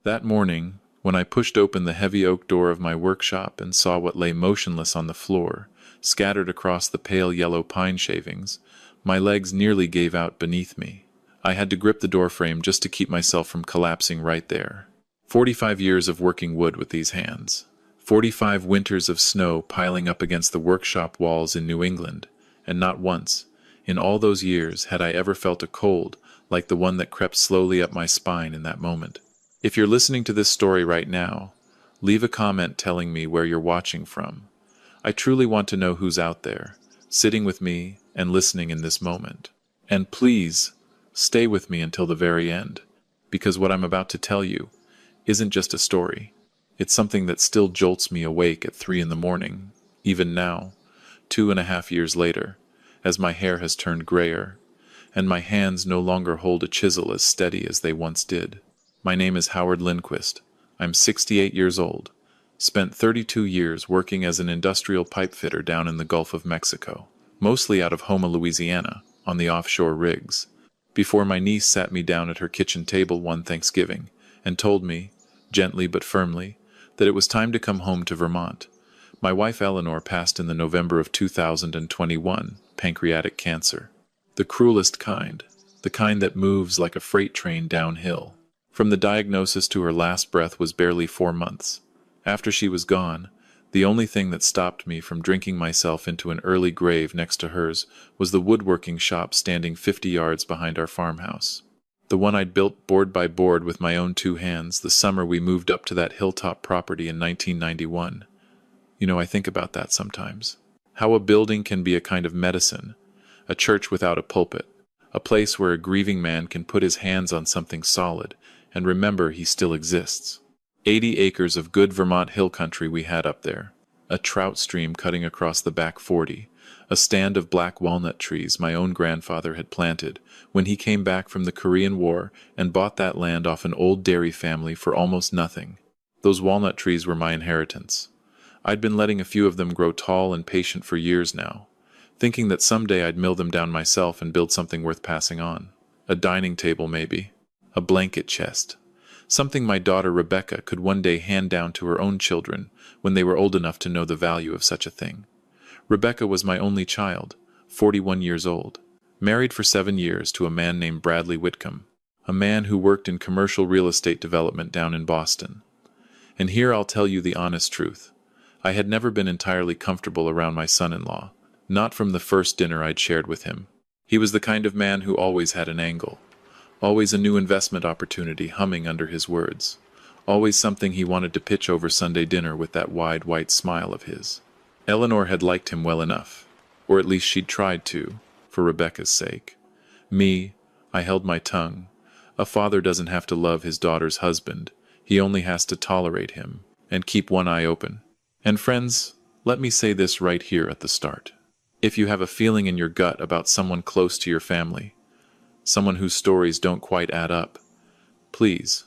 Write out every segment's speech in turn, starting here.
That morning, when I pushed open the heavy oak door of my workshop and saw what lay motionless on the floor, scattered across the pale yellow pine shavings, my legs nearly gave out beneath me. I had to grip the doorframe just to keep myself from collapsing right there. 45 years of working wood with these hands. 45 winters of snow piling up against the workshop walls in New England, and not once, in all those years, had I ever felt a cold like the one that crept slowly up my spine in that moment. If you're listening to this story right now, leave a comment telling me where you're watching from. I truly want to know who's out there, sitting with me and listening in this moment. And please, stay with me until the very end, because what I'm about to tell you isn't just a story. It's something that still jolts me awake at 3 in the morning, even now, 2.5 years later, as my hair has turned grayer, and my hands no longer hold a chisel as steady as they once did. My name is Howard Lindquist. I'm 68 years old. Spent 32 years working as an industrial pipe fitter down in the Gulf of Mexico, mostly out of Houma, Louisiana, on the offshore rigs. Before my niece sat me down at her kitchen table one Thanksgiving and told me, gently but firmly, that it was time to come home to Vermont. My wife Eleanor passed in the November of 2021, pancreatic cancer. The cruelest kind, the kind that moves like a freight train downhill. From the diagnosis to her last breath was barely 4 months. After she was gone, the only thing that stopped me from drinking myself into an early grave next to hers was the woodworking shop standing 50 yards behind our farmhouse. The one I'd built board by board with my own 2 hands the summer we moved up to that hilltop property in 1991. I think about that sometimes. How a building can be a kind of medicine, a church without a pulpit, a place where a grieving man can put his hands on something solid and remember he still exists. 80 acres of good Vermont hill country we had up there, a trout stream cutting across the back 40, a stand of black walnut trees my own grandfather had planted when he came back from the Korean War and bought that land off an old dairy family for almost nothing. Those walnut trees were my inheritance. I'd been letting a few of them grow tall and patient for years now, thinking that someday I'd mill them down myself and build something worth passing on. A dining table maybe, a blanket chest, something my daughter Rebecca could one day hand down to her own children when they were old enough to know the value of such a thing. Rebecca was my only child, 41 years old, married for 7 years to a man named Bradley Whitcomb, a man who worked in commercial real estate development down in Boston. And here I'll tell you the honest truth. I had never been entirely comfortable around my son-in-law, not from the first dinner I'd shared with him. He was the kind of man who always had an angle, always a new investment opportunity humming under his words, always something he wanted to pitch over Sunday dinner with that wide white smile of his. Eleanor had liked him well enough, or at least she'd tried to, for Rebecca's sake. Me, I held my tongue. A father doesn't have to love his daughter's husband, he only has to tolerate him, and keep one eye open. And friends, let me say this right here at the start. If you have a feeling in your gut about someone close to your family, someone whose stories don't quite add up, please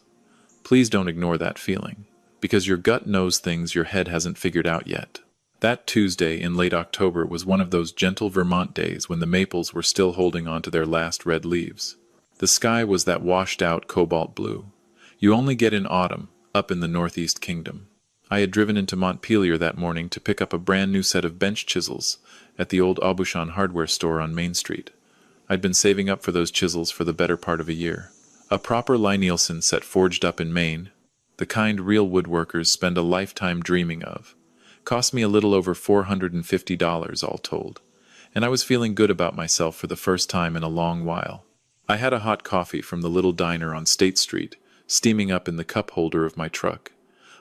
don't ignore that feeling, because your gut knows things your head hasn't figured out yet. That Tuesday in late October was one of those gentle Vermont days when the maples were still holding on to their last red leaves. The sky was that washed-out cobalt blue you only get in autumn up in the Northeast Kingdom. I had driven into Montpelier that morning to pick up a brand new set of bench chisels at the old Aubuchon hardware store on Main Street. I'd been saving up for those chisels for the better part of a year. A proper Lie-Nielsen set forged up in Maine, the kind real woodworkers spend a lifetime dreaming of, cost me a little over $450 all told, and I was feeling good about myself for the first time in a long while. I had a hot coffee from the little diner on State Street, steaming up in the cup holder of my truck.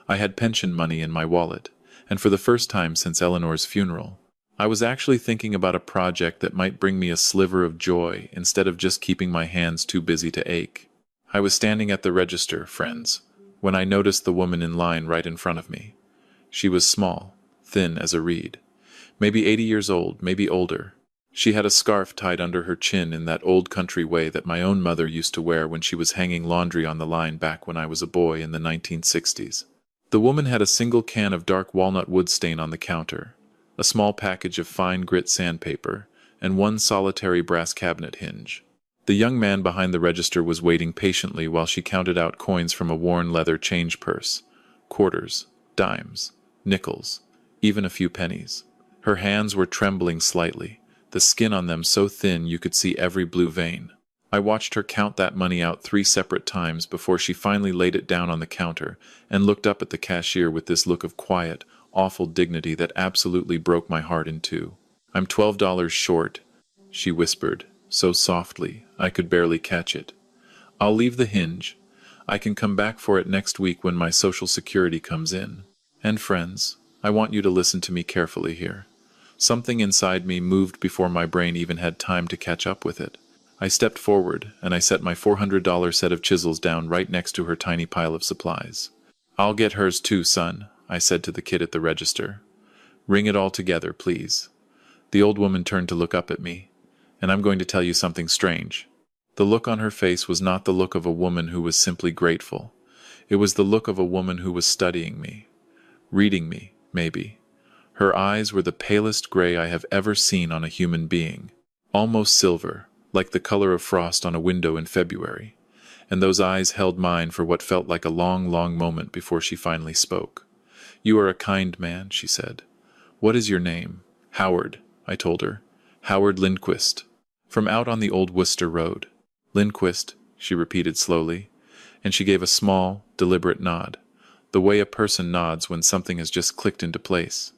I had pension money in my wallet, and for the first time since Eleanor's funeral, I was actually thinking about a project that might bring me a sliver of joy instead of just keeping my hands too busy to ache. I was standing at the register, friends, when I noticed the woman in line right in front of me. She was small, thin as a reed, maybe 80 years old, maybe older. She had a scarf tied under her chin in that old country way that my own mother used to wear when she was hanging laundry on the line back when I was a boy in the 1960s. The woman had a single can of dark walnut wood stain on the counter, a small package of fine grit sandpaper, and one solitary brass cabinet hinge. The young man behind the register was waiting patiently while she counted out coins from a worn leather change purse. Quarters, dimes, nickels, even a few pennies. Her hands were trembling slightly, the skin on them so thin you could see every blue vein. I watched her count that money out 3 separate times before she finally laid it down on the counter and looked up at the cashier with this look of quiet, awful dignity that absolutely broke my heart in two. "I'm $12 short," she whispered, so softly I could barely catch it. "I'll leave the hinge. I can come back for it next week when my Social Security comes in. And friends, I want you to listen to me carefully here." Something inside me moved before my brain even had time to catch up with it. I stepped forward, and I set my $400 set of chisels down right next to her tiny pile of supplies. "I'll get hers too, son," I said to the kid at the register. "Ring it all together, please." The old woman turned to look up at me, and I'm going to tell you something strange. The look on her face was not the look of a woman who was simply grateful. It was the look of a woman who was studying me. Reading me, maybe. Her eyes were the palest gray I have ever seen on a human being. Almost silver, like the color of frost on a window in February. And those eyes held mine for what felt like a long, long moment before she finally spoke. "You are a kind man," she said. "What is your name?" "Howard," I told her. "Howard Lindquist. From out on the old Worcester Road." "Lindquist," she repeated slowly, and she gave a small, deliberate nod, the way a person nods when something has just clicked into place.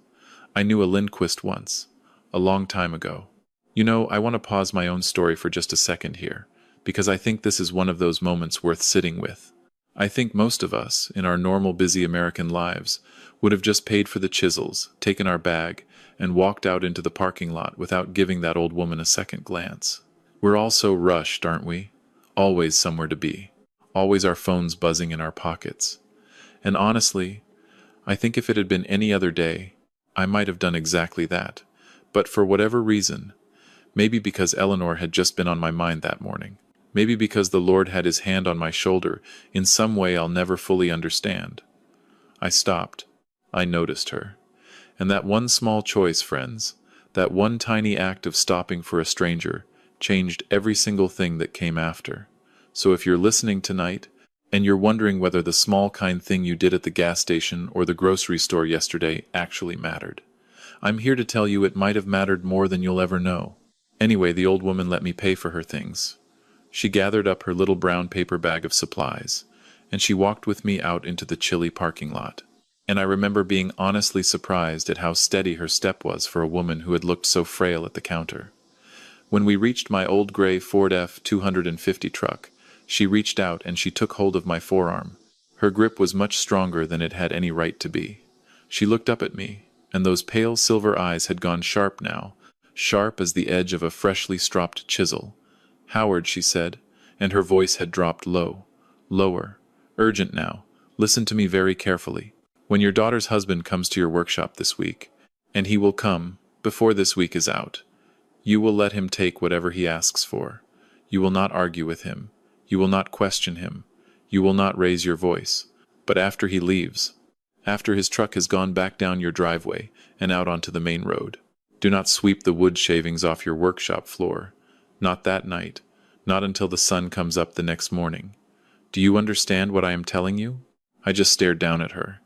"I knew a Lindquist once, a long time ago." You know, I want to pause my own story for just a second here, because I think this is one of those moments worth sitting with. I think most of us, in our normal busy American lives, would have just paid for the chisels, taken our bag, and walked out into the parking lot without giving that old woman a second glance. We're all so rushed, aren't we? Always somewhere to be. Always our phones buzzing in our pockets. And honestly, I think if it had been any other day, I might have done exactly that. But for whatever reason, maybe because Eleanor had just been on my mind that morning, maybe because the Lord had his hand on my shoulder in some way I'll never fully understand, I stopped. I noticed her. And that one small choice, friends, that one tiny act of stopping for a stranger, changed every single thing that came after. So if you're listening tonight, and you're wondering whether the small kind thing you did at the gas station or the grocery store yesterday actually mattered, I'm here to tell you it might have mattered more than you'll ever know. Anyway, the old woman let me pay for her things. She gathered up her little brown paper bag of supplies, and she walked with me out into the chilly parking lot. And I remember being honestly surprised at how steady her step was for a woman who had looked so frail at the counter. When we reached my old gray Ford F-250 truck, she reached out and she took hold of my forearm. Her grip was much stronger than it had any right to be. She looked up at me, and those pale silver eyes had gone sharp now, sharp as the edge of a freshly stropped chisel. "Howard," she said, and her voice had dropped low, lower, urgent now. "Listen to me very carefully. When your daughter's husband comes to your workshop this week, and he will come before this week is out, you will let him take whatever he asks for. You will not argue with him. You will not question him. You will not raise your voice. But after he leaves, after his truck has gone back down your driveway and out onto the main road, do not sweep the wood shavings off your workshop floor. Not that night. Not until the sun comes up the next morning. Do you understand what I am telling you?" I just stared down at her.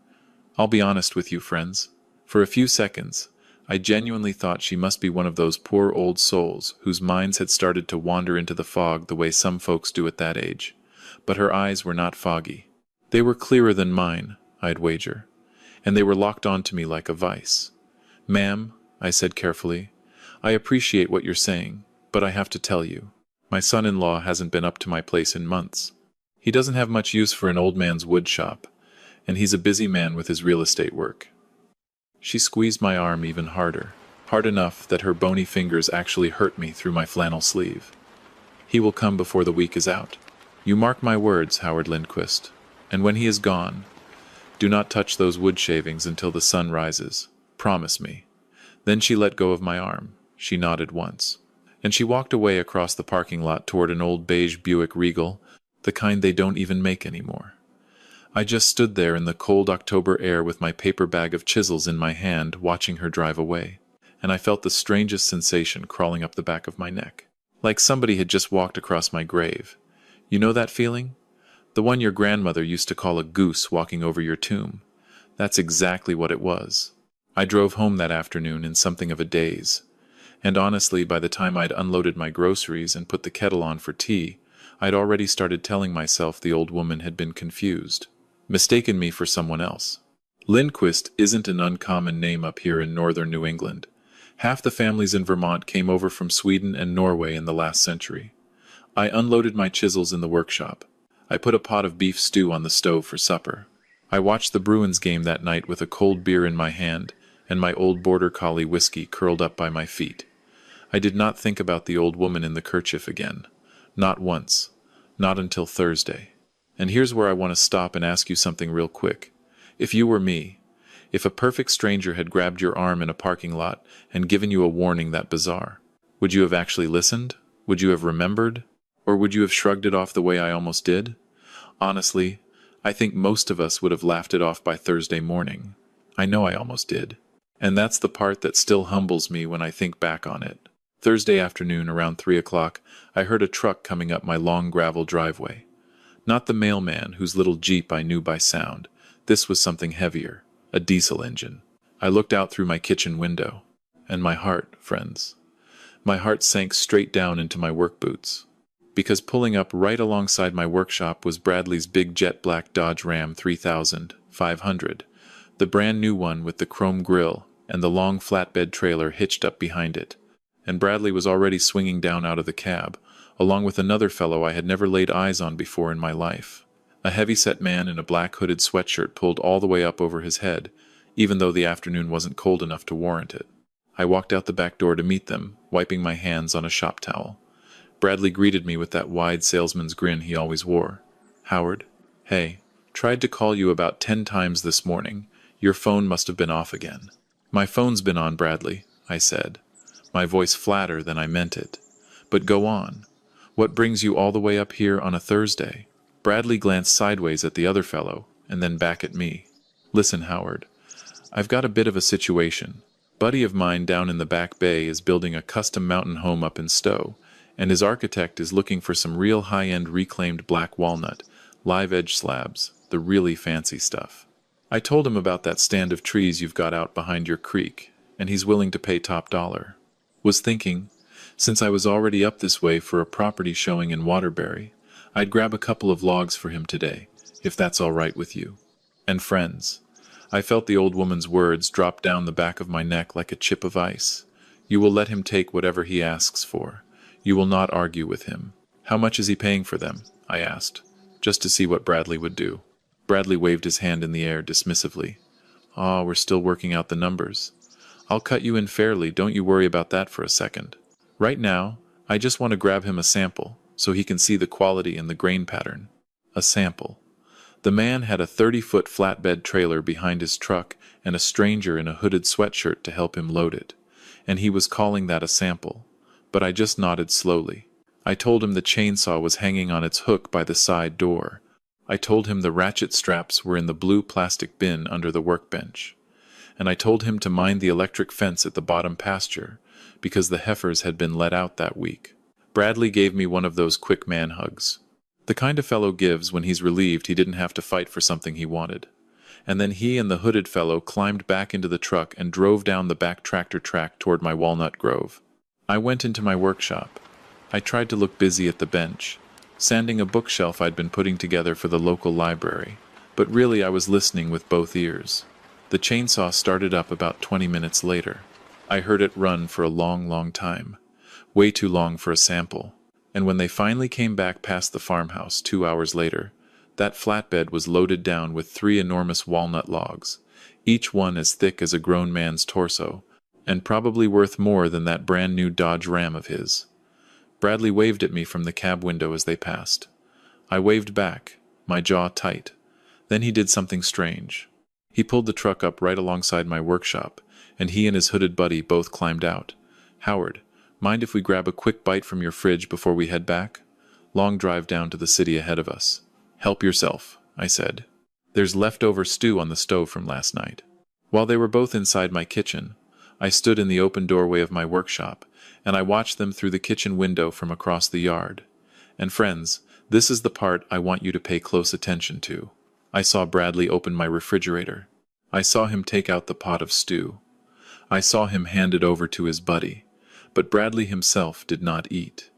I'll be honest with you, friends. For a few seconds, I genuinely thought she must be one of those poor old souls whose minds had started to wander into the fog the way some folks do at that age. But her eyes were not foggy. They were clearer than mine, I'd wager, and they were locked onto me like a vice. "Ma'am," I said carefully, "I appreciate what you're saying, but I have to tell you, my son-in-law hasn't been up to my place in months. He doesn't have much use for an old man's wood shop, and he's a busy man with his real estate work." She squeezed my arm even harder, hard enough that her bony fingers actually hurt me through my flannel sleeve. "He will come before the week is out. You mark my words, Howard Lindquist, and when he is gone, do not touch those wood shavings until the sun rises. Promise me." Then she let go of my arm. She nodded once, and she walked away across the parking lot toward an old beige Buick Regal, the kind they don't even make anymore. I just stood there in the cold October air with my paper bag of chisels in my hand, watching her drive away, and I felt the strangest sensation crawling up the back of my neck. like somebody had just walked across my grave. You know that feeling? The one your grandmother used to call a goose walking over your tomb. That's exactly what it was. I drove home that afternoon in something of a daze. And honestly, by the time I'd unloaded my groceries and put the kettle on for tea, I'd already started telling myself the old woman had been confused, mistaken me for someone else. Lindquist isn't an uncommon name up here in northern New England. Half the families in Vermont came over from Sweden and Norway in the last century. I unloaded my chisels in the workshop. I put a pot of beef stew on the stove for supper. I watched the Bruins game that night with a cold beer in my hand and my old border collie whiskey curled up by my feet. I did not think about the old woman in the kerchief again. Not once. Not until Thursday. And here's where I want to stop and ask you something real quick. If you were me, if a perfect stranger had grabbed your arm in a parking lot and given you a warning that bizarre, would you have actually listened? Would you have remembered? Or would you have shrugged it off the way I almost did? Honestly, I think most of us would have laughed it off by Thursday morning. I know I almost did. And that's the part that still humbles me when I think back on it. Thursday afternoon around 3 o'clock, I heard a truck coming up my long gravel driveway. Not the mailman whose little Jeep I knew by sound. This was something heavier, a diesel engine. I looked out through my kitchen window, and my heart, friends, my heart sank straight down into my work boots. Because pulling up right alongside my workshop was Bradley's big jet black Dodge Ram 3500, the brand new one with the chrome grille and the long flatbed trailer hitched up behind it. And Bradley was already swinging down out of the cab, along with another fellow I had never laid eyes on before in my life. A heavy-set man in a black hooded sweatshirt pulled all the way up over his head, even though the afternoon wasn't cold enough to warrant it. I walked out the back door to meet them, wiping my hands on a shop towel. Bradley greeted me with that wide salesman's grin he always wore. "Howard, hey, tried to call you about 10 times this morning. Your phone must have been off again." "My phone's been on, Bradley," I said, my voice flatter than I meant it. "But go on. What brings you all the way up here on a Thursday?" Bradley glanced sideways at the other fellow, and then back at me. "Listen, Howard, I've got a bit of a situation. Buddy of mine down in the Back Bay is building a custom mountain home up in Stowe, and his architect is looking for some real high-end reclaimed black walnut, live-edge slabs, the really fancy stuff. I told him about that stand of trees you've got out behind your creek, and he's willing to pay top dollar. Was thinking, since I was already up this way for a property showing in Waterbury, I'd grab a couple of logs for him today, if that's all right with you. And friends, I felt the old woman's words drop down the back of my neck like a chip of ice. You will let him take whatever he asks for. You will not argue with him. How much is he paying for them? I asked, just to see what Bradley would do. Bradley waved his hand in the air dismissively. We're still working out the numbers. I'll cut you in fairly, don't you worry about that for a second. Right now, I just want to grab him a sample, so he can see the quality and the grain pattern. A sample. The man had a 30-foot flatbed trailer behind his truck and a stranger in a hooded sweatshirt to help him load it. And he was calling that a sample. But I just nodded slowly. I told him the chainsaw was hanging on its hook by the side door. I told him the ratchet straps were in the blue plastic bin under the workbench. And I told him to mind the electric fence at the bottom pasture, because the heifers had been let out that week. Bradley gave me one of those quick man hugs. The kind a fellow gives when he's relieved he didn't have to fight for something he wanted. And then he and the hooded fellow climbed back into the truck and drove down the back tractor track toward my walnut grove. I went into my workshop. I tried to look busy at the bench, sanding a bookshelf I'd been putting together for the local library, but really I was listening with both ears. The chainsaw started up about 20 minutes later. I heard it run for a long, long time. Way too long for a sample. And when they finally came back past the farmhouse 2 hours later, that flatbed was loaded down with 3 enormous walnut logs, each one as thick as a grown man's torso, and probably worth more than that brand new Dodge Ram of his. Bradley waved at me from the cab window as they passed. I waved back, my jaw tight. Then he did something strange. He pulled the truck up right alongside my workshop, and he and his hooded buddy both climbed out. "Howard, mind if we grab a quick bite from your fridge before we head back? Long drive down to the city ahead of us." "Help yourself," I said. "There's leftover stew on the stove from last night." While they were both inside my kitchen, I stood in the open doorway of my workshop, and I watched them through the kitchen window from across the yard. And friends, this is the part I want you to pay close attention to. I saw Bradley open my refrigerator. I saw him take out the pot of stew. I saw him hand it over to his buddy, but Bradley himself did not eat.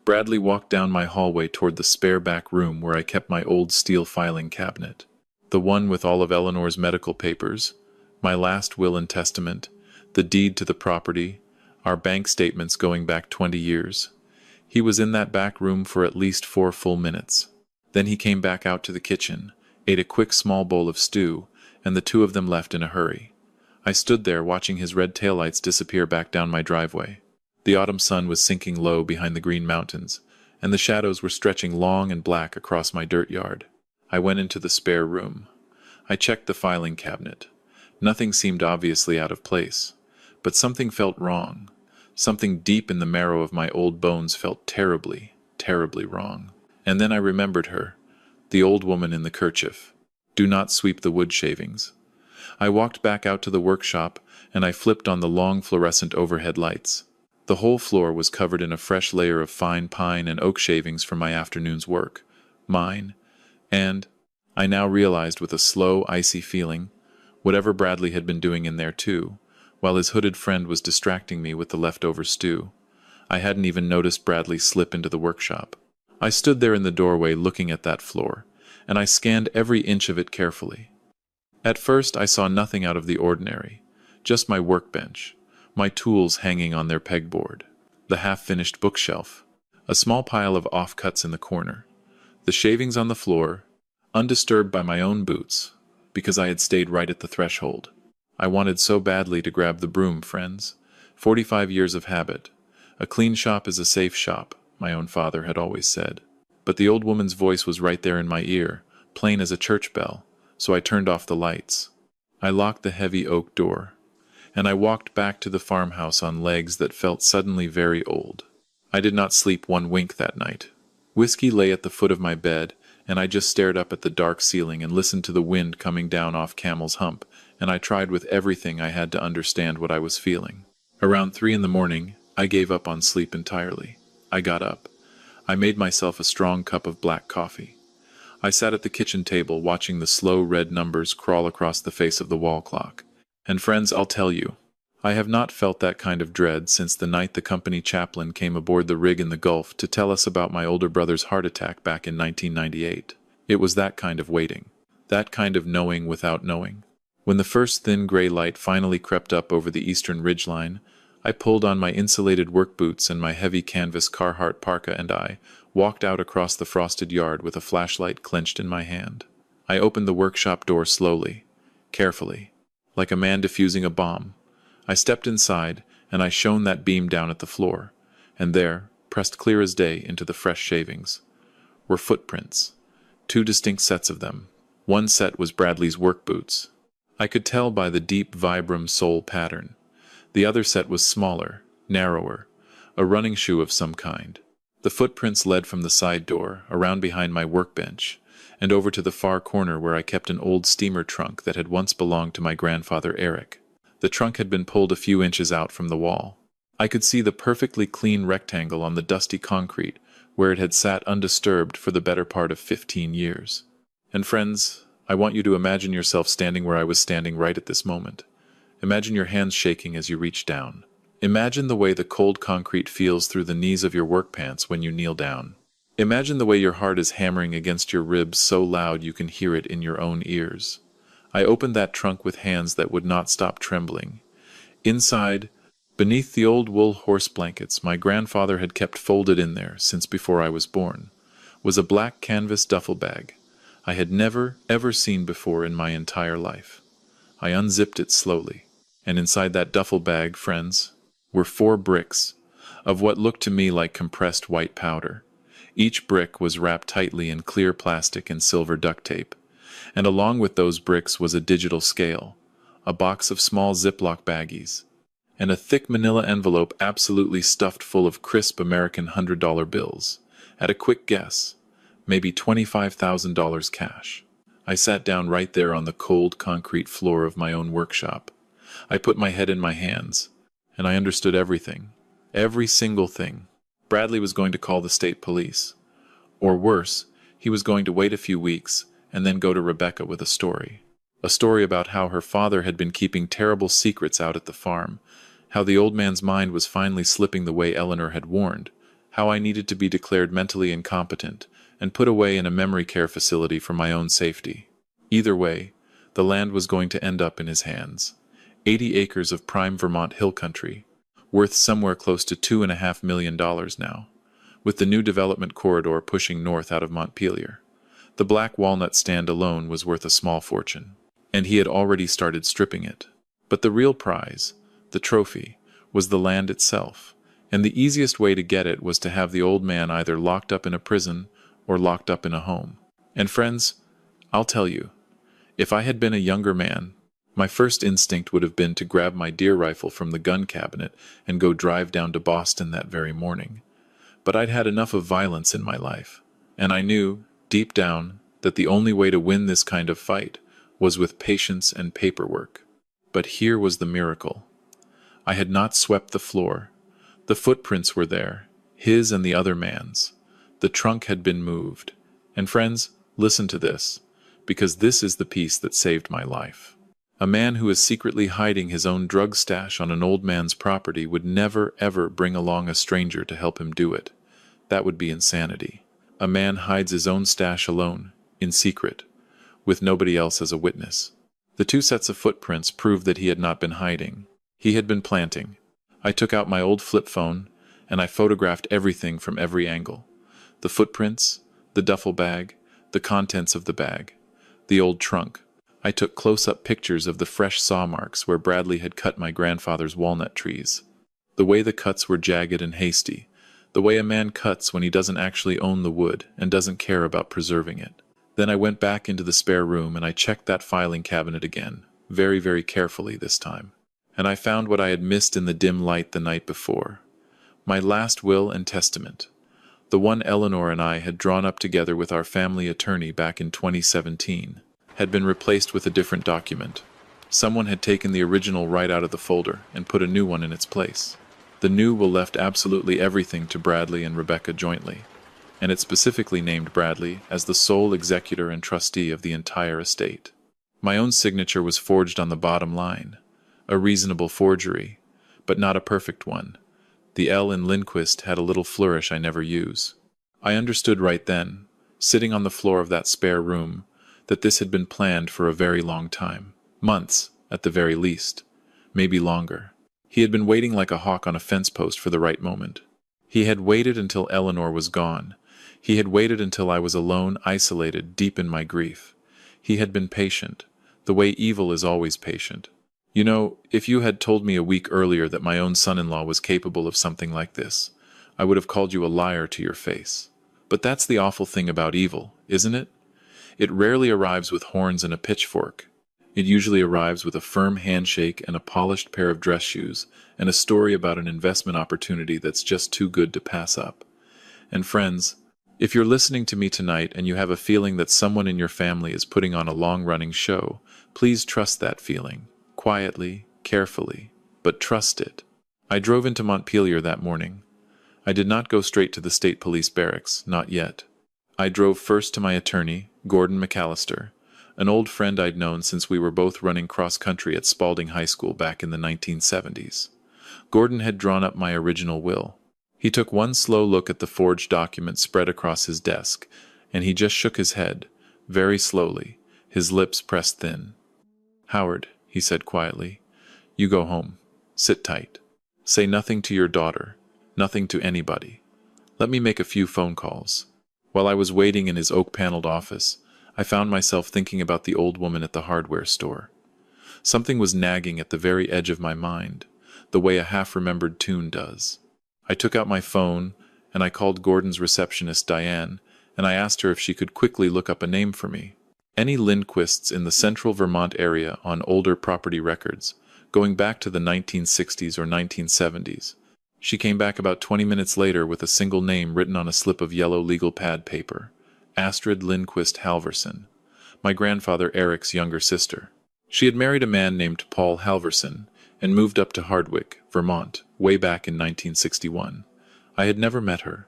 Bradley walked down my hallway toward the spare back room where I kept my old steel filing cabinet. The one with all of Eleanor's medical papers, my last will and testament, the deed to the property, our bank statements going back 20 years. He was in that back room for at least 4 full minutes. Then he came back out to the kitchen, ate a quick small bowl of stew, and the two of them left in a hurry. I stood there watching his red taillights disappear back down my driveway. The autumn sun was sinking low behind the green mountains, and the shadows were stretching long and black across my dirt yard. I went into the spare room. I checked the filing cabinet. Nothing seemed obviously out of place, but something felt wrong. Something deep in the marrow of my old bones felt terribly, terribly wrong. And then I remembered her, the old woman in the kerchief. Do not sweep the wood shavings. I walked back out to the workshop, and I flipped on the long fluorescent overhead lights. The whole floor was covered in a fresh layer of fine pine and oak shavings from my afternoon's work. Mine. And, I now realized with a slow, icy feeling, whatever Bradley had been doing in there too, while his hooded friend was distracting me with the leftover stew. I hadn't even noticed Bradley slip into the workshop. I stood there in the doorway looking at that floor, and I scanned every inch of it carefully. At first I saw nothing out of the ordinary, just my workbench, my tools hanging on their pegboard, the half-finished bookshelf, a small pile of offcuts in the corner, the shavings on the floor, undisturbed by my own boots, because I had stayed right at the threshold. I wanted so badly to grab the broom, friends. 45 years of habit. A clean shop is a safe shop, my own father had always said. But the old woman's voice was right there in my ear, plain as a church bell, so I turned off the lights. I locked the heavy oak door, and I walked back to the farmhouse on legs that felt suddenly very old. I did not sleep one wink that night. Whiskey lay at the foot of my bed, and I just stared up at the dark ceiling and listened to the wind coming down off Camel's Hump, and I tried with everything I had to understand what I was feeling. Around 3 in the morning, I gave up on sleep entirely. I got up. I made myself a strong cup of black coffee. I sat at the kitchen table watching the slow red numbers crawl across the face of the wall clock. And friends, I'll tell you, I have not felt that kind of dread since the night the company chaplain came aboard the rig in the Gulf to tell us about my older brother's heart attack back in 1998. It was that kind of waiting. That kind of knowing without knowing. When the first thin gray light finally crept up over the eastern ridgeline, I pulled on my insulated work boots and my heavy canvas Carhartt parka, and I walked out across the frosted yard with a flashlight clenched in my hand. I opened the workshop door slowly, carefully, like a man defusing a bomb. I stepped inside, and I shone that beam down at the floor, and there, pressed clear as day into the fresh shavings, were footprints, 2 distinct sets of them. One set was Bradley's work boots. I could tell by the deep Vibram sole pattern. The other set was smaller, narrower, a running shoe of some kind. The footprints led from the side door, around behind my workbench, and over to the far corner where I kept an old steamer trunk that had once belonged to my grandfather Eric. The trunk had been pulled a few inches out from the wall. I could see the perfectly clean rectangle on the dusty concrete where it had sat undisturbed for the better part of 15 years. And friends, I want you to imagine yourself standing where I was standing right at this moment. Imagine your hands shaking as you reach down. Imagine the way the cold concrete feels through the knees of your work pants when you kneel down. Imagine the way your heart is hammering against your ribs so loud you can hear it in your own ears. I opened that trunk with hands that would not stop trembling. Inside, beneath the old wool horse blankets my grandfather had kept folded in there since before I was born, was a black canvas duffel bag I had never, ever seen before in my entire life. I unzipped it slowly, and inside that duffel bag, friends, were 4 bricks of what looked to me like compressed white powder. Each brick was wrapped tightly in clear plastic and silver duct tape, and along with those bricks was a digital scale, a box of small Ziploc baggies, and a thick manila envelope absolutely stuffed full of crisp American $100 bills. At a quick guess, maybe $25,000 cash. I sat down right there on the cold concrete floor of my own workshop. I put my head in my hands, and I understood everything. Every single thing. Bradley was going to call the state police. Or worse, he was going to wait a few weeks and then go to Rebecca with a story. A story about how her father had been keeping terrible secrets out at the farm, how the old man's mind was finally slipping the way Eleanor had warned, how I needed to be declared mentally incompetent and put away in a memory care facility for my own safety. Either way, the land was going to end up in his hands. 80 acres of prime Vermont hill country, worth somewhere close to $2.5 million now, with the new development corridor pushing north out of Montpelier. The black walnut stand alone was worth a small fortune, and he had already started stripping it. But the real prize, the trophy, was the land itself, and the easiest way to get it was to have the old man either locked up in a prison or locked up in a home. And friends, I'll tell you, if I had been a younger man, my first instinct would have been to grab my deer rifle from the gun cabinet and go drive down to Boston that very morning. But I'd had enough of violence in my life, and I knew, deep down, that the only way to win this kind of fight was with patience and paperwork. But here was the miracle. I had not swept the floor. The footprints were there, his and the other man's. The trunk had been moved. And friends, listen to this, because this is the piece that saved my life. A man who is secretly hiding his own drug stash on an old man's property would never, ever bring along a stranger to help him do it. That would be insanity. A man hides his own stash alone, in secret, with nobody else as a witness. The two sets of footprints proved that he had not been hiding. He had been planting. I took out my old flip phone, and I photographed everything from every angle. The footprints, the duffel bag, the contents of the bag, the old trunk. I took close-up pictures of the fresh saw marks where Bradley had cut my grandfather's walnut trees. The way the cuts were jagged and hasty, the way a man cuts when he doesn't actually own the wood and doesn't care about preserving it. Then I went back into the spare room and I checked that filing cabinet again, very, very carefully this time. And I found what I had missed in the dim light the night before. My last will and testament. The one Eleanor and I had drawn up together with our family attorney back in 2017. Had been replaced with a different document. Someone had taken the original right out of the folder and put a new one in its place. The new will left absolutely everything to Bradley and Rebecca jointly, and it specifically named Bradley as the sole executor and trustee of the entire estate. My own signature was forged on the bottom line, a reasonable forgery, but not a perfect one. The L in Lindquist had a little flourish I never use. I understood right then, sitting on the floor of that spare room, that this had been planned for a very long time. Months, at the very least. Maybe longer. He had been waiting like a hawk on a fence post for the right moment. He had waited until Eleanor was gone. He had waited until I was alone, isolated, deep in my grief. He had been patient, the way evil is always patient. You know, if you had told me a week earlier that my own son-in-law was capable of something like this, I would have called you a liar to your face. But that's the awful thing about evil, isn't it? It rarely arrives with horns and a pitchfork. It usually arrives with a firm handshake and a polished pair of dress shoes and a story about an investment opportunity that's just too good to pass up. And friends, if you're listening to me tonight and you have a feeling that someone in your family is putting on a long-running show, please trust that feeling. Quietly, carefully, but trust it. I drove into Montpelier that morning. I did not go straight to the state police barracks, not yet. I drove first to my attorney, Gordon McAllister, an old friend I'd known since we were both running cross-country at Spalding High School back in the 1970s. Gordon had drawn up my original will. He took one slow look at the forged document spread across his desk, and he just shook his head, very slowly, his lips pressed thin. "Howard," he said quietly, "you go home. Sit tight. Say nothing to your daughter, nothing to anybody. Let me make a few phone calls." While I was waiting in his oak-paneled office, I found myself thinking about the old woman at the hardware store. Something was nagging at the very edge of my mind, the way a half-remembered tune does. I took out my phone, and I called Gordon's receptionist, Diane, and I asked her if she could quickly look up a name for me. Any Lindquists in the central Vermont area on older property records, going back to the 1960s or 1970s. She came back about 20 minutes later with a single name written on a slip of yellow legal pad paper. Astrid Lindquist Halverson, my grandfather Eric's younger sister. She had married a man named Paul Halverson and moved up to Hardwick, Vermont, way back in 1961. I had never met her,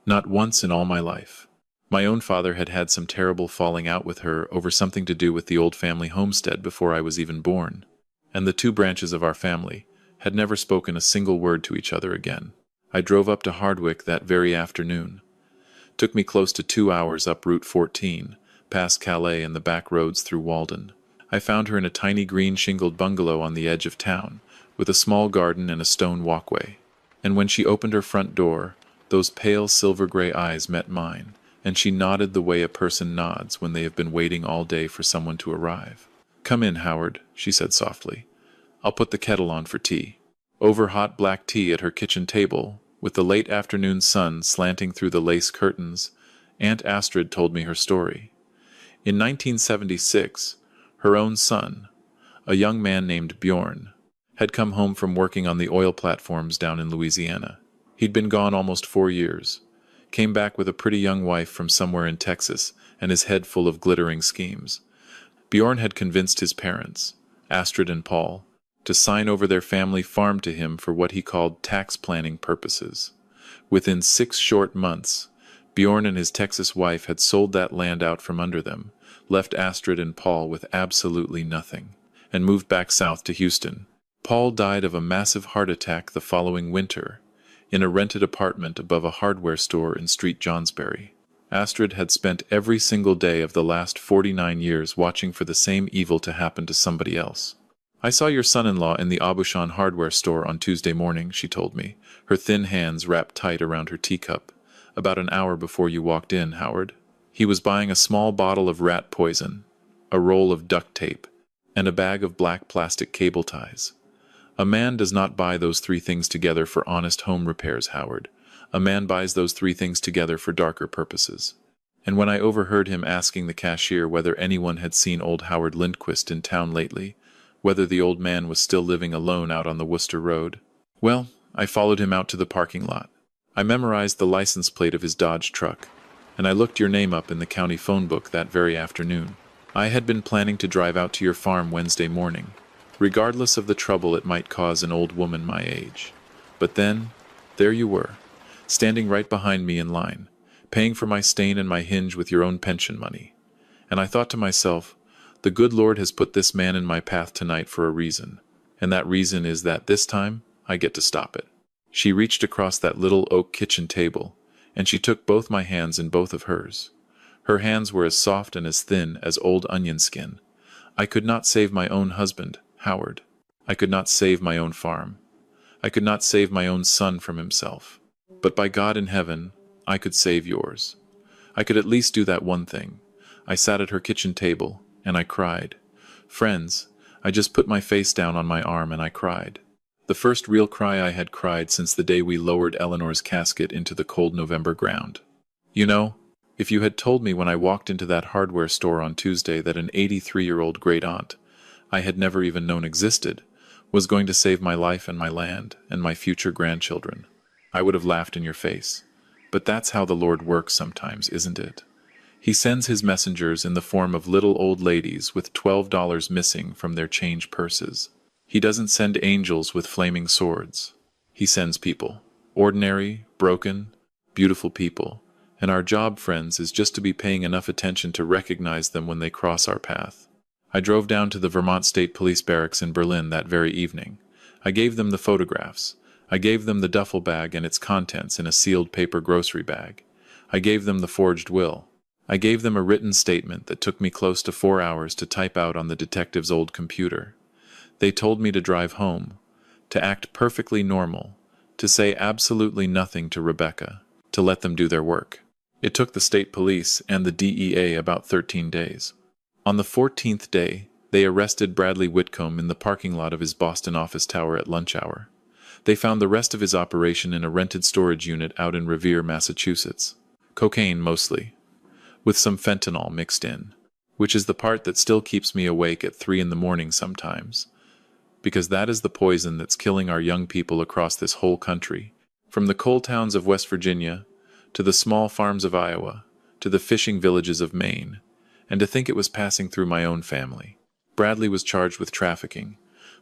not once in all my life. My own father had had some terrible falling out with her over something to do with the old family homestead before I was even born, and the two branches of our family had never spoken a single word to each other again. I drove up to Hardwick that very afternoon. Took me close to 2 hours up Route 14, past Calais and the back roads through Walden. I found her in a tiny green shingled bungalow on the edge of town, with a small garden and a stone walkway. And when she opened her front door, those pale silver-gray eyes met mine, and she nodded the way a person nods when they have been waiting all day for someone to arrive. "Come in, Howard," she said softly. "I'll put the kettle on for tea." Over hot black tea at her kitchen table, with the late afternoon sun slanting through the lace curtains, Aunt Astrid told me her story. In 1976, her own son, a young man named Bjorn, had come home from working on the oil platforms down in Louisiana. He'd been gone almost 4 years, came back with a pretty young wife from somewhere in Texas and his head full of glittering schemes. Bjorn had convinced his parents, Astrid and Paul, to sign over their family farm to him for what he called tax planning purposes. Within 6 short months, Bjorn and his Texas wife had sold that land out from under them, left Astrid and Paul with absolutely nothing, and moved back south to Houston. Paul died of a massive heart attack the following winter, in a rented apartment above a hardware store in Street Johnsbury. Astrid had spent every single day of the last 49 years watching for the same evil to happen to somebody else. "I saw your son-in-law in the Aubuchon hardware store on Tuesday morning," she told me, her thin hands wrapped tight around her teacup, "about an hour before you walked in, Howard. He was buying a small bottle of rat poison, a roll of duct tape, and a bag of black plastic cable ties. A man does not buy those 3 things together for honest home repairs, Howard. A man buys those 3 things together for darker purposes." And when I overheard him asking the cashier whether anyone had seen old Howard Lindquist in town lately, whether the old man was still living alone out on the Worcester Road, well, I followed him out to the parking lot. I memorized the license plate of his Dodge truck, and I looked your name up in the county phone book that very afternoon. I had been planning to drive out to your farm Wednesday morning, regardless of the trouble it might cause an old woman my age. But then, there you were, standing right behind me in line, paying for my stain and my hinge with your own pension money. And I thought to myself, the good Lord has put this man in my path tonight for a reason, and that reason is that this time I get to stop it. She reached across that little oak kitchen table, and she took both my hands in both of hers. Her hands were as soft and as thin as old onion skin. I could not save my own husband, Howard. I could not save my own farm. I could not save my own son from himself. But by God in heaven, I could save yours. I could at least do that one thing. I sat at her kitchen table, and I cried. Friends, I just put my face down on my arm and I cried. The first real cry I had cried since the day we lowered Eleanor's casket into the cold November ground. You know, if you had told me when I walked into that hardware store on Tuesday that an 83-year-old great-aunt I had never even known existed was going to save my life and my land and my future grandchildren, I would have laughed in your face. But that's how the Lord works sometimes, isn't it? He sends his messengers in the form of little old ladies with $12 missing from their change purses. He doesn't send angels with flaming swords. He sends people. Ordinary, broken, beautiful people. And our job, friends, is just to be paying enough attention to recognize them when they cross our path. I drove down to the Vermont State Police Barracks in Berlin that very evening. I gave them the photographs. I gave them the duffel bag and its contents in a sealed paper grocery bag. I gave them the forged will. I gave them a written statement that took me close to 4 hours to type out on the detective's old computer. They told me to drive home, to act perfectly normal, to say absolutely nothing to Rebecca, to let them do their work. It took the state police and the DEA about 13 days. On the 14th day, they arrested Bradley Whitcomb in the parking lot of his Boston office tower at lunch hour. They found the rest of his operation in a rented storage unit out in Revere, Massachusetts. Cocaine, mostly, with some fentanyl mixed in, which is the part that still keeps me awake at 3 in the morning sometimes, because that is the poison that's killing our young people across this whole country, from the coal towns of West Virginia, to the small farms of Iowa, to the fishing villages of Maine, and to think it was passing through my own family. Bradley was charged with trafficking,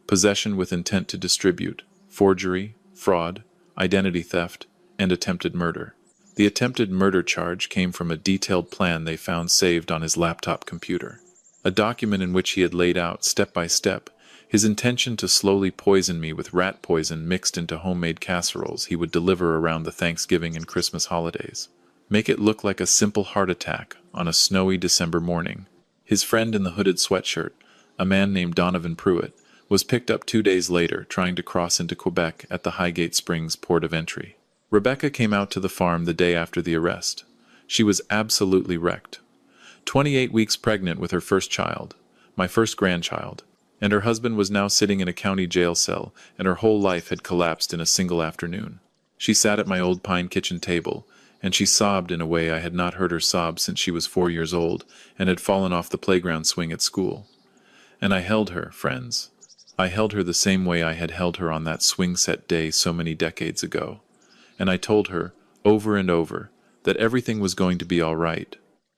possession with intent to distribute, forgery, fraud, identity theft, and attempted murder. The attempted murder charge came from a detailed plan they found saved on his laptop computer. A document in which he had laid out, step by step, his intention to slowly poison me with rat poison mixed into homemade casseroles he would deliver around the Thanksgiving and Christmas holidays. Make it look like a simple heart attack on a snowy December morning. His friend in the hooded sweatshirt, a man named Donovan Pruitt, was picked up 2 days later trying to cross into Quebec at the Highgate Springs port of entry. Rebecca came out to the farm the day after the arrest. She was absolutely wrecked. 28 weeks pregnant with her first child, my first grandchild, and her husband was now sitting in a county jail cell, and her whole life had collapsed in a single afternoon. She sat at my old pine kitchen table, and she sobbed in a way I had not heard her sob since she was 4 years old and had fallen off the playground swing at school. And I held her, friends. I held her the same way I had held her on that swing set day so many decades ago. And I told her, over and over, that everything was going to be all right,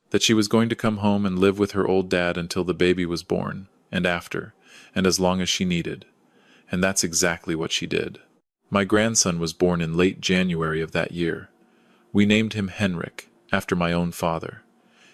that she was going to come home and live with her old dad until the baby was born, and after, and as long as she needed. And that's exactly what she did. My grandson was born in late January of that year. We named him Henrik, after my own father.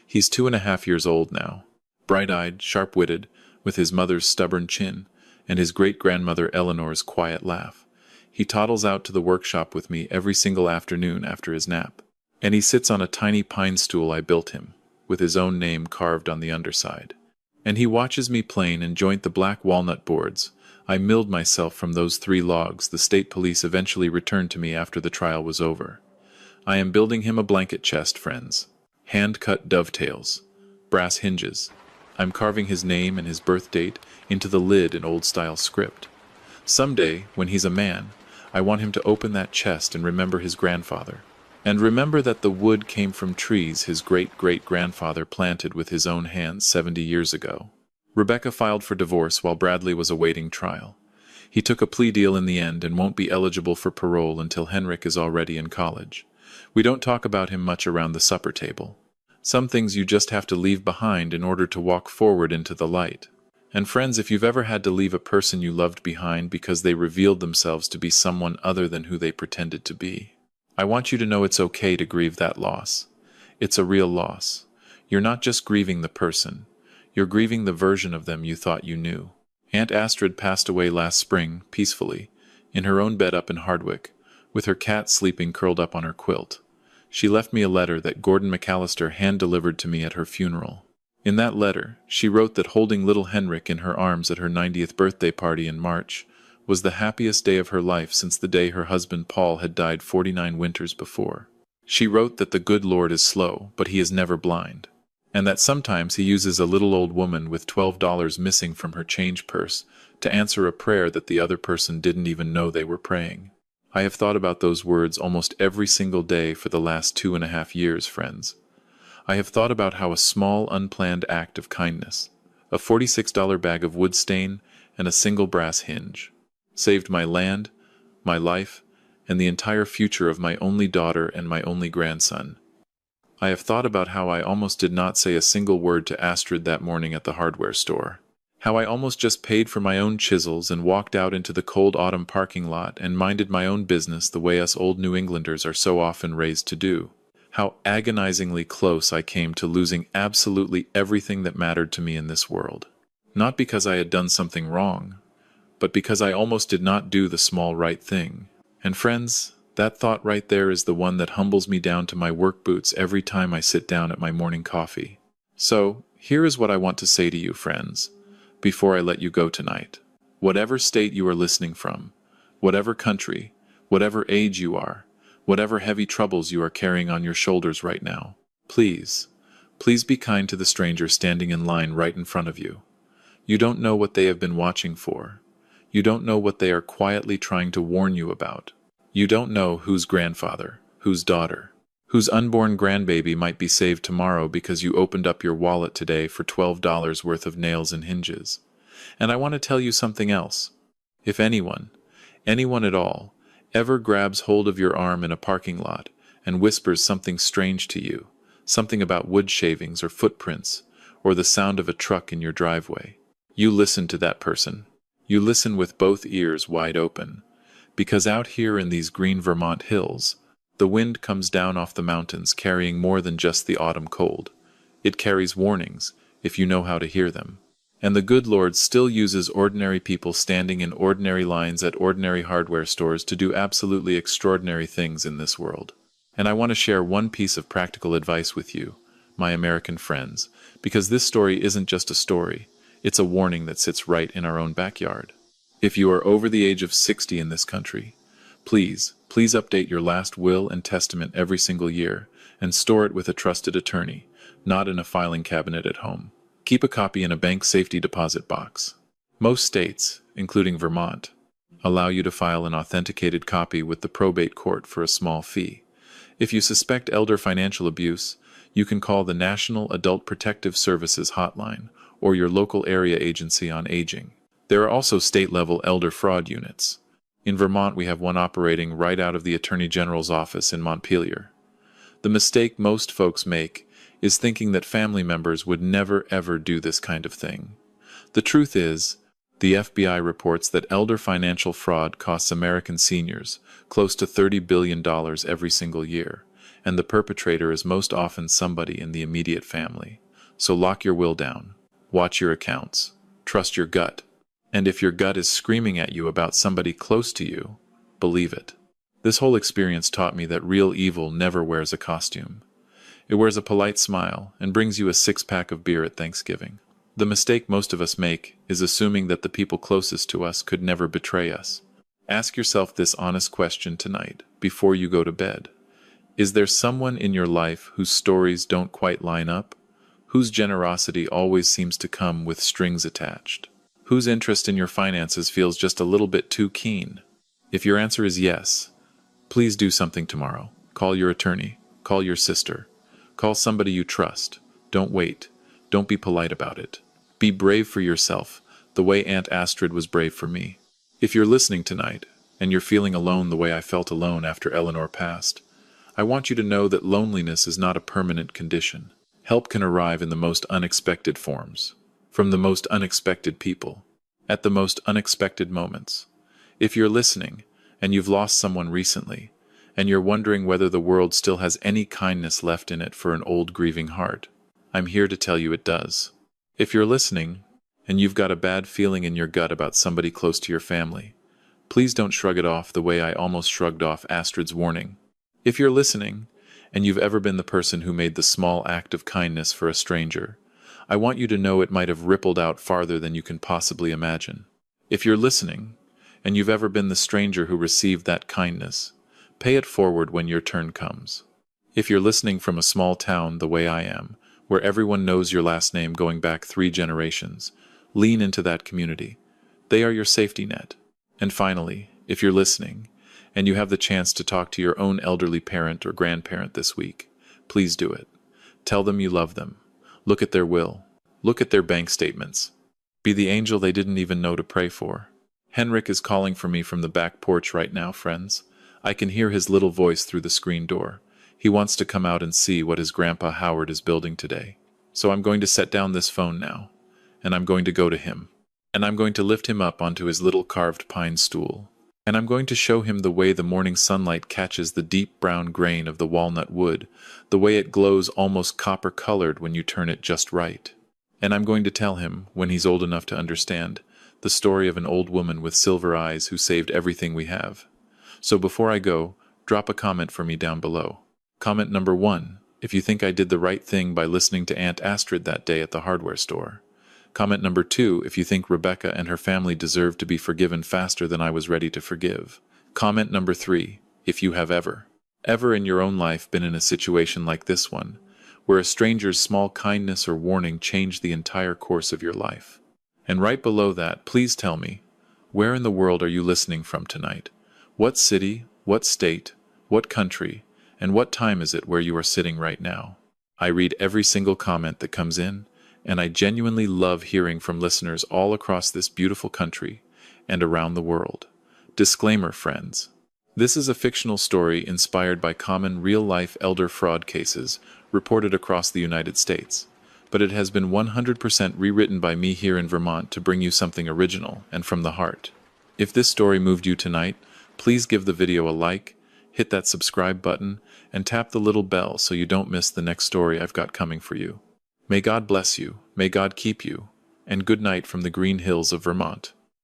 He's 2.5 years old now, bright-eyed, sharp-witted, with his mother's stubborn chin, and his great-grandmother Eleanor's quiet laugh. He toddles out to the workshop with me every single afternoon after his nap, and he sits on a tiny pine stool I built him, with his own name carved on the underside. And he watches me plane and joint the black walnut boards. I milled myself from those 3 logs the state police eventually returned to me after the trial was over. I am building him a blanket chest, friends. Hand-cut dovetails, brass hinges. I'm carving his name and his birth date into the lid in old-style script. Someday, when he's a man, I want him to open that chest and remember his grandfather. And remember that the wood came from trees his great-great-grandfather planted with his own hands 70 years ago. Rebecca filed for divorce while Bradley was awaiting trial. He took a plea deal in the end and won't be eligible for parole until Henrik is already in college. We don't talk about him much around the supper table. Some things you just have to leave behind in order to walk forward into the light. And friends, if you've ever had to leave a person you loved behind because they revealed themselves to be someone other than who they pretended to be, I want you to know it's okay to grieve that loss. It's a real loss. You're not just grieving the person. You're grieving the version of them you thought you knew. Aunt Astrid passed away last spring, peacefully, in her own bed up in Hardwick, with her cat sleeping curled up on her quilt. She left me a letter that Gordon McAllister hand-delivered to me at her funeral. In that letter, she wrote that holding little Henrik in her arms at her 90th birthday party in March was the happiest day of her life since the day her husband Paul had died 49 winters before. She wrote that the good Lord is slow, but he is never blind, and that sometimes he uses a little old woman with $12 missing from her change purse to answer a prayer that the other person didn't even know they were praying. I have thought about those words almost every single day for the last 2.5 years, friends. I have thought about how a small, unplanned act of kindness, a $46 bag of wood stain, and a single brass hinge, saved my land, my life, and the entire future of my only daughter and my only grandson. I have thought about how I almost did not say a single word to Astrid that morning at the hardware store. How I almost just paid for my own chisels and walked out into the cold autumn parking lot and minded my own business the way us old New Englanders are so often raised to do. How agonizingly close I came to losing absolutely everything that mattered to me in this world. Not because I had done something wrong, but because I almost did not do the small right thing. And friends, that thought right there is the one that humbles me down to my work boots every time I sit down at my morning coffee. So, here is what I want to say to you, friends, before I let you go tonight. Whatever state you are listening from, whatever country, whatever age you are, whatever heavy troubles you are carrying on your shoulders right now, please be kind to the stranger standing in line right in front of you. You don't know what they have been watching for. You don't know what they are quietly trying to warn you about. You don't know whose grandfather, whose daughter, whose unborn grandbaby might be saved tomorrow because you opened up your wallet today for $12 worth of nails and hinges. And I want to tell you something else. If anyone at all, ever grabs hold of your arm in a parking lot and whispers something strange to you, something about wood shavings or footprints, or the sound of a truck in your driveway, You listen to that person. You listen with both ears wide open. Because out here in these green Vermont hills, the wind comes down off the mountains carrying more than just the autumn cold. It carries warnings, if you know how to hear them. And the good Lord still uses ordinary people standing in ordinary lines at ordinary hardware stores to do absolutely extraordinary things in this world. And I want to share one piece of practical advice with you, my American friends, because this story isn't just a story, it's a warning that sits right in our own backyard. If you are over the age of 60 in this country, please update your last will and testament every single year and store it with a trusted attorney, not in a filing cabinet at home. Keep a copy in a bank safety deposit box. Most states, including Vermont, allow you to file an authenticated copy with the probate court for a small fee. If you suspect elder financial abuse, you can call the National Adult Protective Services Hotline or your local area agency on aging. There are also state-level elder fraud units. In Vermont, we have one operating right out of the Attorney General's office in Montpelier. The mistake most folks make is thinking that family members would never ever do this kind of thing. The truth is, the FBI reports that elder financial fraud costs American seniors close to $30 billion every single year, and the perpetrator is most often somebody in the immediate family. So lock your will down, watch your accounts, trust your gut, and if your gut is screaming at you about somebody close to you, believe it. This whole experience taught me that real evil never wears a costume. It wears a polite smile and brings you a six-pack of beer at Thanksgiving. The mistake most of us make is assuming that the people closest to us could never betray us. Ask yourself this honest question tonight, before you go to bed. Is there someone in your life whose stories don't quite line up? Whose generosity always seems to come with strings attached? Whose interest in your finances feels just a little bit too keen? If your answer is yes, please do something tomorrow. Call your attorney. Call your sister. Call somebody you trust. Don't wait. Don't be polite about it. Be brave for yourself, the way Aunt Astrid was brave for me. If you're listening tonight, and you're feeling alone the way I felt alone after Eleanor passed, I want you to know that loneliness is not a permanent condition. Help can arrive in the most unexpected forms, from the most unexpected people, at the most unexpected moments. If you're listening, and you've lost someone recently, and you're wondering whether the world still has any kindness left in it for an old grieving heart, I'm here to tell you it does. If you're listening, and you've got a bad feeling in your gut about somebody close to your family, please don't shrug it off the way I almost shrugged off Astrid's warning. If you're listening, and you've ever been the person who made the small act of kindness for a stranger, I want you to know it might have rippled out farther than you can possibly imagine. If you're listening, and you've ever been the stranger who received that kindness, pay it forward when your turn comes. If you're listening from a small town the way I am, where everyone knows your last name going back 3 generations, lean into that community. They are your safety net. And finally, if you're listening, and you have the chance to talk to your own elderly parent or grandparent this week, please do it. Tell them you love them. Look at their will. Look at their bank statements. Be the angel they didn't even know to pray for. Henrik is calling for me from the back porch right now, friends. I can hear his little voice through the screen door. He wants to come out and see what his grandpa Howard is building today. So I'm going to set down this phone now, and I'm going to go to him. And I'm going to lift him up onto his little carved pine stool. And I'm going to show him the way the morning sunlight catches the deep brown grain of the walnut wood, the way it glows almost copper-colored when you turn it just right. And I'm going to tell him, when he's old enough to understand, the story of an old woman with silver eyes who saved everything we have. So before I go, drop a comment for me down below. Comment number 1, if you think I did the right thing by listening to Aunt Astrid that day at the hardware store. Comment number 2, if you think Rebecca and her family deserve to be forgiven faster than I was ready to forgive. Comment number 3, if you have ever in your own life been in a situation like this one, where a stranger's small kindness or warning changed the entire course of your life. And right below that, please tell me, where in the world are you listening from tonight? What city, what state, what country, and what time is it where you are sitting right now? I read every single comment that comes in, and I genuinely love hearing from listeners all across this beautiful country and around the world. Disclaimer, friends. This is a fictional story inspired by common real-life elder fraud cases reported across the United States. but it has been 100% rewritten by me here in Vermont to bring you something original and from the heart. If this story moved you tonight, please give the video a like, hit that subscribe button, and tap the little bell so you don't miss the next story I've got coming for you. May God bless you, may God keep you, and good night from the green hills of Vermont.